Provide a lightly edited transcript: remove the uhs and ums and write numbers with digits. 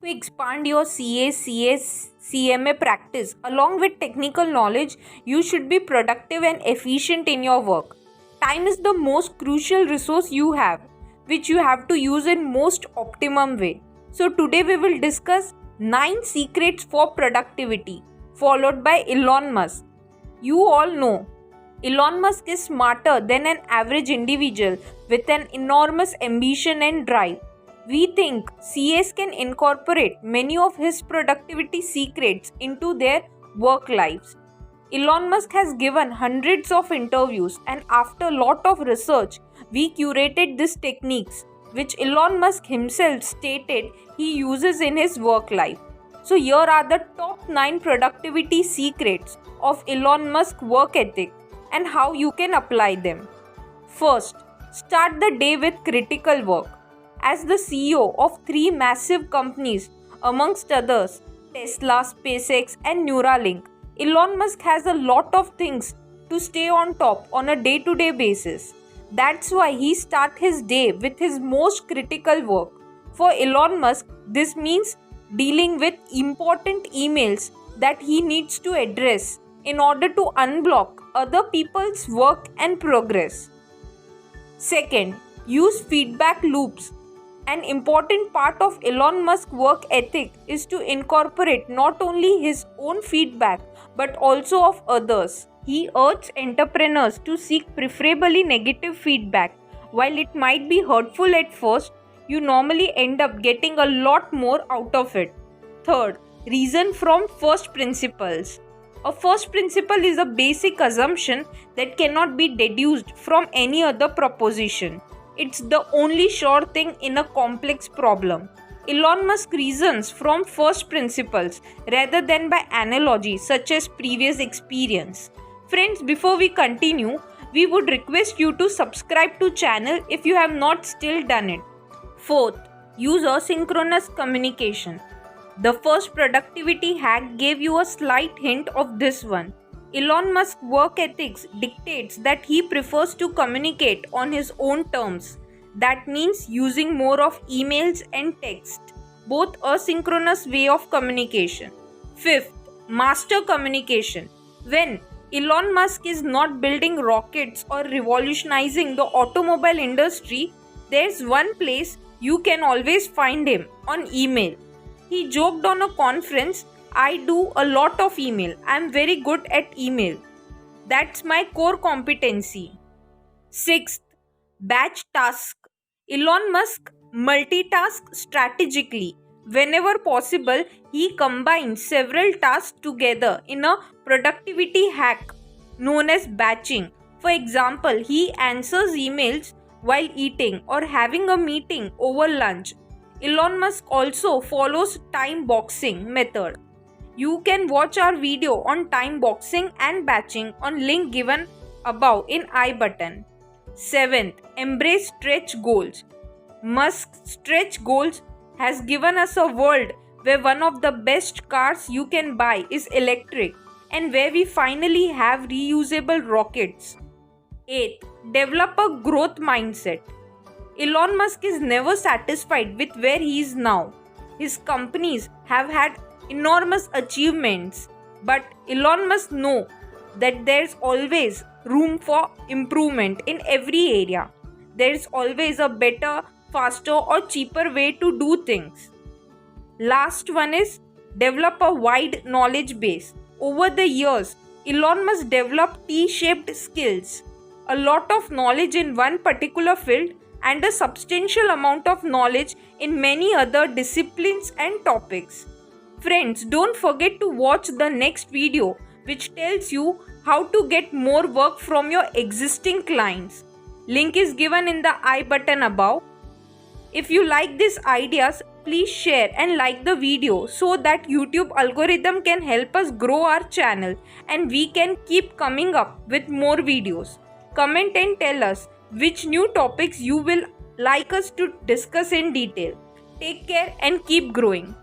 To expand your CA, CS, CMA practice along with technical knowledge, you should be productive and efficient in your work. Time is the most crucial resource you have, which you have to use in most optimum way. So today we will discuss 9 secrets for productivity, followed by Elon Musk. You all know Elon Musk is smarter than an average individual with an enormous ambition and drive. We think CAs can incorporate many of his productivity secrets into their work lives. Elon Musk has given hundreds of interviews, and after a lot of research, we curated these techniques which Elon Musk himself stated he uses in his work life. So here are the top 9 productivity secrets of Elon Musk work ethic and how you can apply them. First, start the day with critical work. As the CEO of 3 massive companies, amongst others, Tesla, SpaceX, and Neuralink, Elon Musk has a lot of things to stay on top on a day-to-day basis. That's why he starts his day with his most critical work. For Elon Musk, this means dealing with important emails that he needs to address in order to unblock other people's work and progress. Second, use feedback loops. An important part of Elon Musk's work ethic is to incorporate not only his own feedback but also of others. He urges entrepreneurs to seek preferably negative feedback. While it might be hurtful at first, you normally end up getting a lot more out of it. Third, reason from first principles. A first principle is a basic assumption that cannot be deduced from any other proposition. It's the only sure thing in a complex problem. Elon Musk reasons from first principles rather than by analogy such as previous experience. Friends, before we continue, we would request you to subscribe to channel if you have not still done it. Fourth, use asynchronous communication. The first productivity hack gave you a slight hint of this one. Elon Musk's work ethics dictates that he prefers to communicate on his own terms. That means using more of emails and text, both asynchronous way of communication. Fifth, master communication. When Elon Musk is not building rockets or revolutionizing the automobile industry, there's one place you can always find him: on email. He joked on a conference, "I do a lot of email. I'm very good at email. That's my core competency." Sixth, batch task. Elon Musk multitasks strategically. Whenever possible, he combines several tasks together in a productivity hack known as batching. For example, he answers emails while eating or having a meeting over lunch. Elon Musk also follows time boxing method. You can watch our video on time boxing and batching on link given above in I button. 7th, embrace stretch goals. Musk's stretch goals has given us a world where one of the best cars you can buy is electric and where we finally have reusable rockets. 8th, develop a growth mindset. Elon Musk is never satisfied with where he is now. His companies have had enormous achievements, but Elon Musk knows that there's always room for improvement in every area. There's always a better, faster or cheaper way to do things. Last one is develop a wide knowledge base. Over the years, Elon Musk developed T-shaped skills, a lot of knowledge in one particular field and a substantial amount of knowledge in many other disciplines and topics. Friends, don't forget to watch the next video which tells you how to get more work from your existing clients. Link is given in the I button above. If you like these ideas, please share and like the video so that YouTube algorithm can help us grow our channel and we can keep coming up with more videos. Comment and tell us which new topics you will like us to discuss in detail. Take care and keep growing.